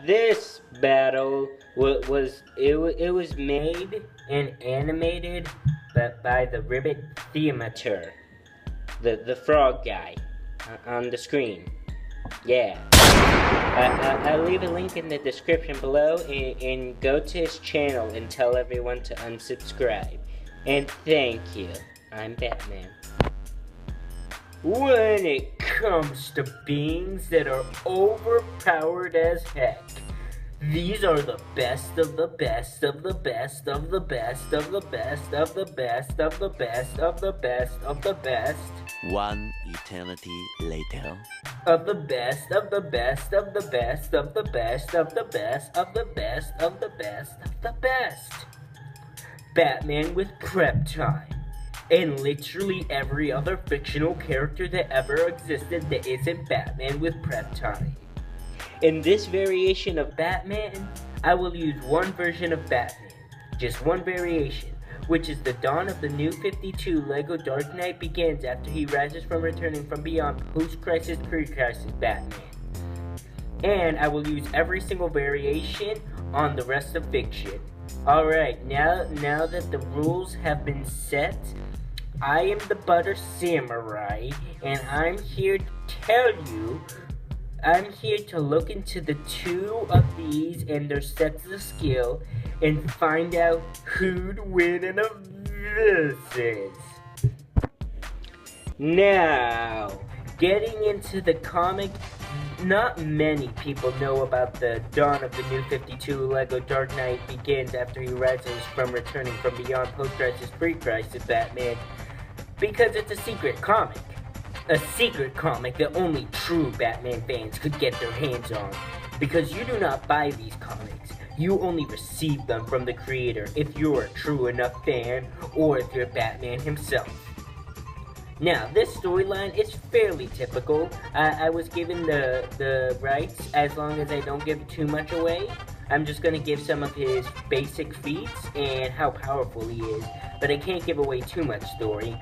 this battle was made and animated by the Ribbit Theamateur, the frog guy on the screen. Yeah. I'll leave a link in the description below and go to his channel and tell everyone to unsubscribe. And thank you. I'm Batman. When it comes to beings that are overpowered as heck, these are the best of the best of the best of the best of the best of the best of the best of the best of the best. One eternity later. Of the best of the best of the best of the best of the best of the best of the best of the best. Batman with prep time. And literally every other fictional character that ever existed that isn't Batman with prep time. In this variation of Batman, I will use one version of Batman. Just one variation, which is the dawn of the New 52 LEGO Dark Knight Begins after he rises from returning from beyond post-crisis, pre-crisis Batman. And I will use every single variation on the rest of fiction. Alright, now that the rules have been set, I am the Buttersamuri, and I'm here to tell you, I'm here to look into the two of these and their sets of skill and find out who'd win in a versus. Now, getting into the comic, not many people know about the dawn of the New 52 LEGO Dark Knight Begins after he rises from returning from beyond post-crisis, pre-crisis Batman, because it's a secret comic. A secret comic that only true Batman fans could get their hands on. Because you do not buy these comics, you only receive them from the creator if you're a true enough fan or if you're Batman himself. Now, this storyline is fairly typical. I was given the rights as long as I don't give too much away. I'm just going to give some of his basic feats and how powerful he is, but I can't give away too much story.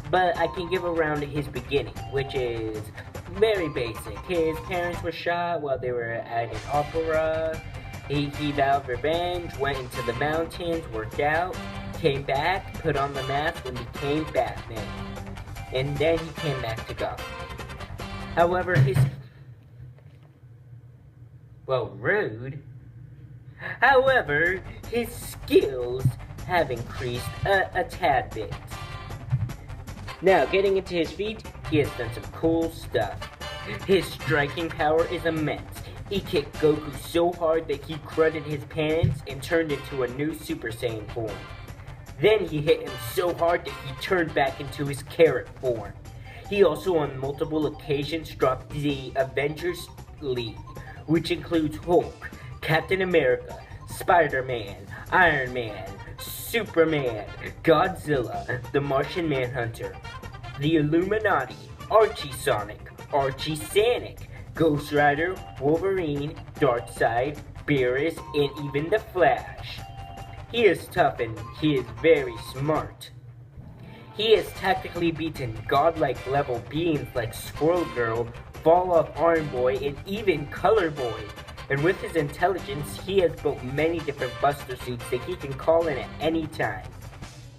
But I can give around his beginning, which is very basic. His parents were shot while they were at an opera. He vowed revenge, went into the mountains, worked out, came back, put on the mask, and became Batman. And then he came back to Gotham. However, rude. However, his skills have increased a tad bit. Now, getting into his feat, he has done some cool stuff. His striking power is immense. He kicked Goku so hard that he crudted his pants and turned into a new Super Saiyan form. Then he hit him so hard that he turned back into his carrot form. He also on multiple occasions dropped the Avengers League, which includes Hulk, Captain America, Spider-Man, Iron Man, Superman, Godzilla, the Martian Manhunter, the Illuminati, Archie Sonic, Archie Sanic, Ghost Rider, Wolverine, Darkseid, Beerus, and even the Flash. He is tough and he is very smart. He has tactically beaten godlike level beings like Squirrel Girl, Fall Off Arm Boy, and even Color Boy. And with his intelligence, he has built many different buster suits that he can call in at any time.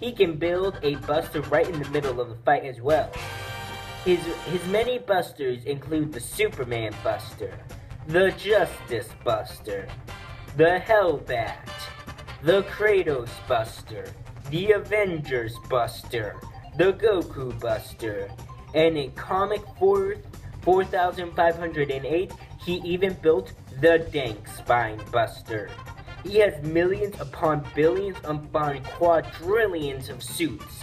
He can build a buster right in the middle of the fight as well. His many busters include the Superman Buster, the Justice Buster, the Hellbat, the Kratos Buster, the Avengers Buster, the Goku Buster, and in Comic 4508, he even built the Dank Spine Buster. He has millions upon billions upon quadrillions of suits,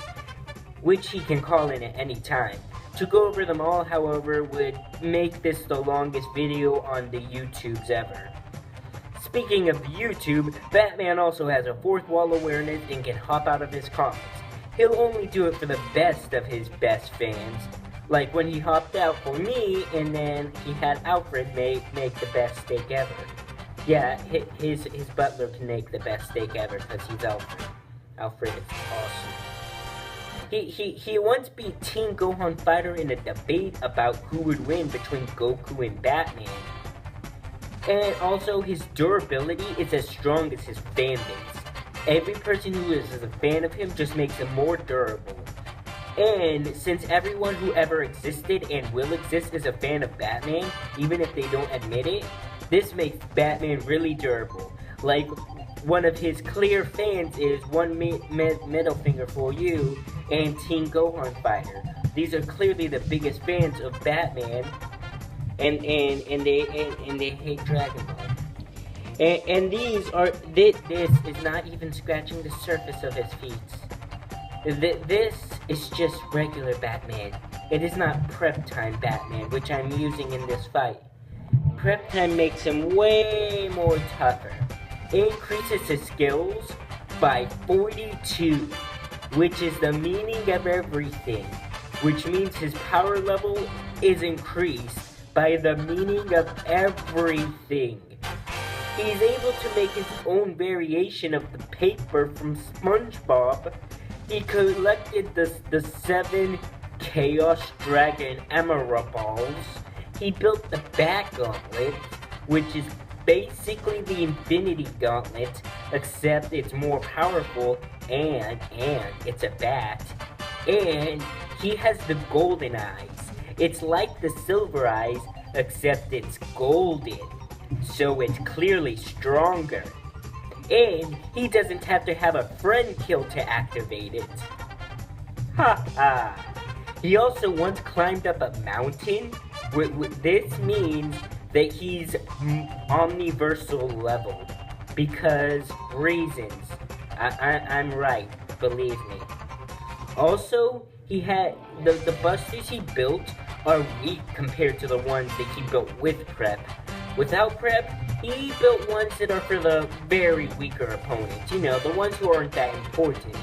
which he can call in at any time. To go over them all, however, would make this the longest video on the YouTubes ever. Speaking of YouTube, Batman also has a fourth wall awareness and can hop out of his comics. He'll only do it for the best of his best fans. Like when he hopped out for me, and then he had Alfred make the best steak ever. Yeah, his butler can make the best steak ever because he's Alfred. Alfred is awesome. He once beat Teen Gohan Fighter in a debate about who would win between Goku and Batman. And also, his durability is as strong as his fan base. Every person who is a fan of him just makes him more durable. And since everyone who ever existed and will exist is a fan of Batman, even if they don't admit it, this makes Batman really durable. Like, one of his clear fans is One Middle Finger for You and Teen Gohan Fighter. These are clearly the biggest fans of Batman, and they hate Dragon Ball. And this is not even scratching the surface of his feet. This is just regular Batman. It is not Prep Time Batman, which I'm using in this fight. Prep Time makes him way more tougher. It increases his skills by 42, which is the meaning of everything, which means his power level is increased by the meaning of everything. He's able to make his own variation of the paper from SpongeBob. He collected the 7 Chaos Dragon Emerald Balls. He built the Bat Gauntlet, which is basically the Infinity Gauntlet, except it's more powerful and it's a bat. And he has the Golden Eyes. It's like the Silver Eyes, except it's golden, so it's clearly stronger. And he doesn't have to have a friend kill to activate it. Ha ha! He also once climbed up a mountain. This means that he's omniversal level. Because reasons. I'm right, believe me. Also, he had the busters he built are weak compared to the ones that he built with Prep. Without Prep, he built ones that are for the very weaker opponents. You know, the ones who aren't that important.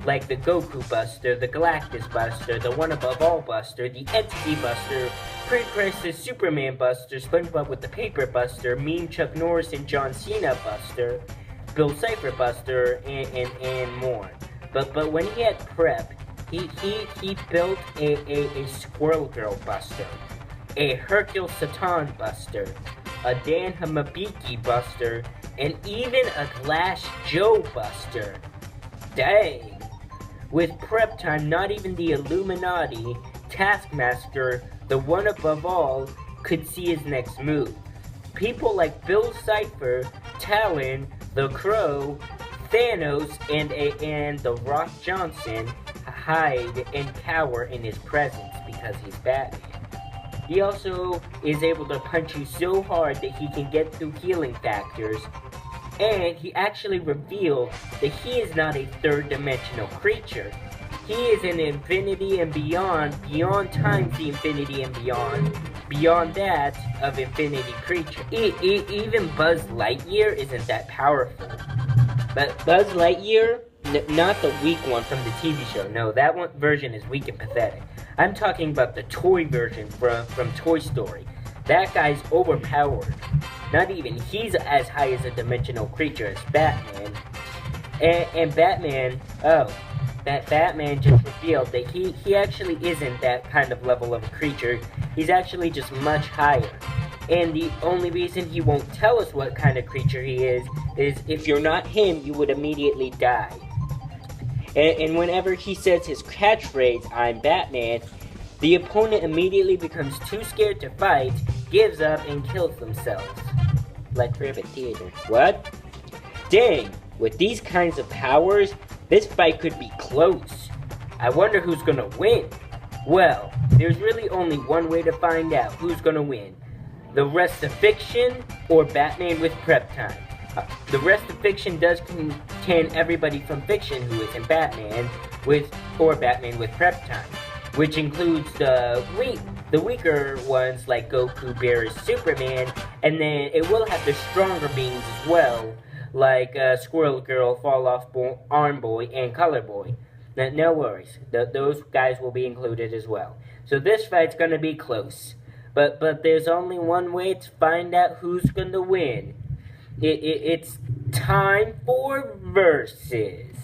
Like the Goku Buster, the Galactus Buster, the One Above All Buster, the Entity Buster, Pre-Crisis Superman Buster, SpongeBob with the Paper Buster, Meme Chuck Norris and John Cena Buster, Bill Cipher Buster, and more. But when he had Prep, he built a Squirrel Girl Buster, a Hercule Satan Buster, a Dan Hamabiki Buster, and even a Glass Joe Buster. Dang! With Prep Time, not even the Illuminati, Taskmaster, the One Above All, could see his next move. People like Bill Cipher, Talon, The Crow, Thanos, and The Rock Johnson hide and cower in his presence because he's Batman. He also is able to punch you so hard that he can get through healing factors. And he actually revealed that he is not a third-dimensional creature. He is an infinity and beyond times the infinity and beyond that of infinity creature. Even Buzz Lightyear isn't that powerful. But Buzz Lightyear, not the weak one from the TV show. No, that one version is weak and pathetic. I'm talking about the toy version from Toy Story. That guy's overpowered. Not even he's as high as a dimensional creature as Batman. And Batman, Batman just revealed that he actually isn't that kind of level of a creature. He's actually just much higher. And the only reason he won't tell us what kind of creature he is if you're not him, you would immediately die. And whenever he says his catchphrase, "I'm Batman," the opponent immediately becomes too scared to fight, gives up, and kills themselves. Like Rabbit Theater. What? Dang, with these kinds of powers, this fight could be close. I wonder who's gonna win. Well, there's really only one way to find out who's gonna win. The Rest of Fiction or Batman with Prep Time. The Rest of Fiction does contain everybody from fiction who is in Batman or Batman with Prep Time, which includes the weaker ones like Goku, Beerus, Superman, and then it will have the stronger beings as well, like Squirrel Girl, Fall Off Arm Boy, and Color Boy. Now, no worries, those guys will be included as well. So this fight's gonna be close, but there's only one way to find out who's gonna win. It's time for versus.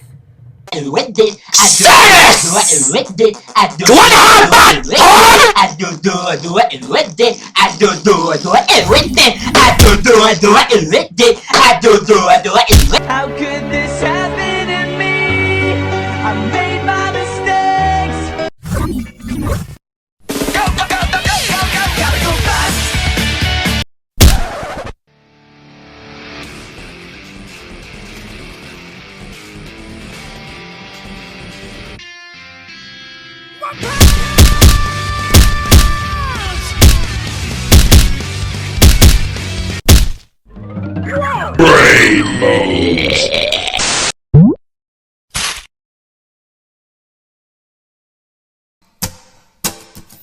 with it. I do it with it. I do it with it. I do it with it. I do it with it. I do it with it. I do it with it. How could this happen to me? I made my mistakes. Go, go, go, go, go, go, go, gotta go fast.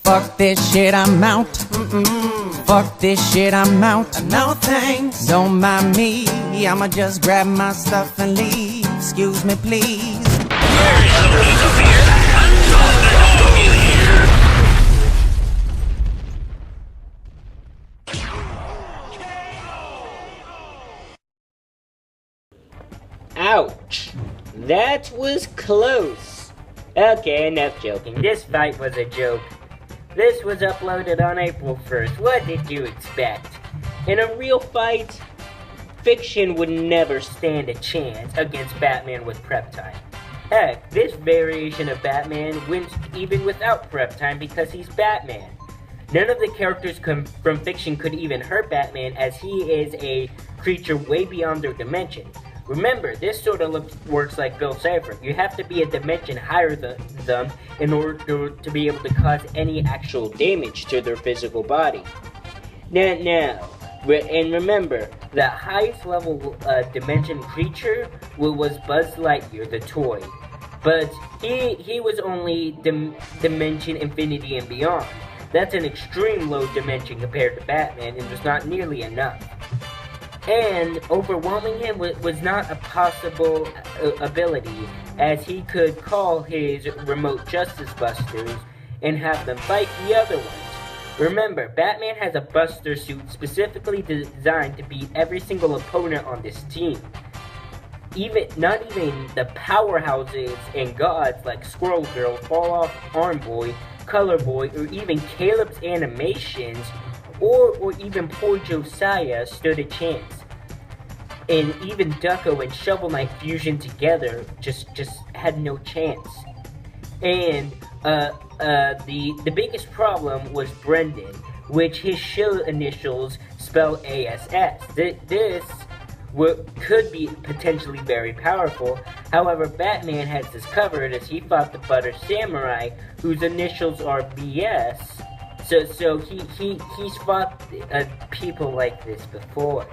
Fuck this shit, I'm out. Fuck this shit, I'm out. No thanks. Don't mind me. I'ma just grab my stuff and leave. Excuse me, please. Ouch! That was close. Okay, enough joking. This fight was a joke. This was uploaded on April 1st. What did you expect? In a real fight, fiction would never stand a chance against Batman with prep time. Heck, this variation of Batman wins even without prep time because he's Batman. None of the characters from fiction could even hurt Batman as he is a creature way beyond their dimension. Remember, this sort of works like Bill Cipher. You have to be a dimension higher than them in order to be able to cause any actual damage to their physical body. Now, and remember, the highest level dimension creature was Buzz Lightyear, the toy. But he was only Dimension Infinity and Beyond. That's an extreme low dimension compared to Batman, and was not nearly enough. And overwhelming him was not a possible ability, as he could call his remote Justice Busters and have them fight the other ones. Remember, Batman has a Buster suit specifically designed to beat every single opponent on this team. Not even the powerhouses and gods like Squirrel Girl, Fall Off Arm Boy, Color Boy, or even Caleb's animations, or even poor Josiah stood a chance. And even Ducko and Shovel Knight fusion together just had no chance. And the biggest problem was Brendan, which his shield initials spell ASS. This could be potentially very powerful. However, Batman has this covered as he fought the Buttersamuri, whose initials are BS. So he's fought people like this before.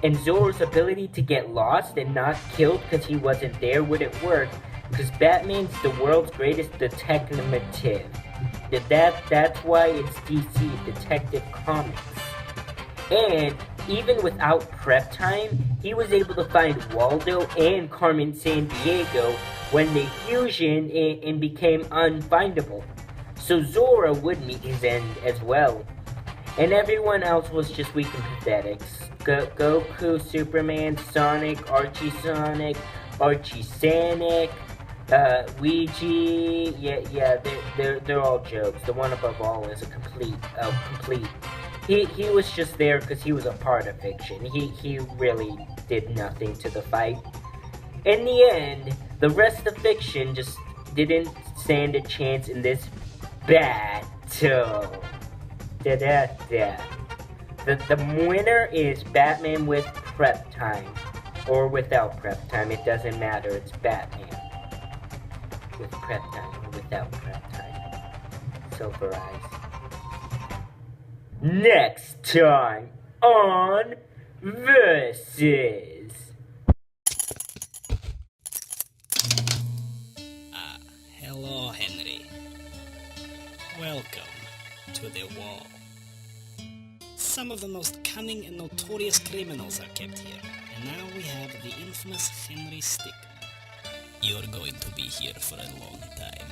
And Zorro's ability to get lost and not killed because he wasn't there wouldn't work, because Batman's the world's greatest detective. That's why it's DC, Detective Comics. And even without prep time, he was able to find Waldo and Carmen Sandiego when they fusioned and became unfindable. So Zorro would meet his end as well. And everyone else was just weak and pathetic. Goku, Superman, Sonic, Archie Sonic, Archie Sanic, Ouija, they're all jokes. The one above all is a complete. He was just there because he was a part of fiction. He really did nothing to the fight. In the end, the rest of fiction just didn't stand a chance in this battle. The winner is Batman with prep time. Or without prep time, it doesn't matter, it's Batman. With prep time or without prep time. Silver Eyes. Next time on Versus. Hello, Henry. Welcome to the wall. Some of the most cunning and notorious criminals are kept here, and now we have the infamous Henry Stick. You're going to be here for a long time.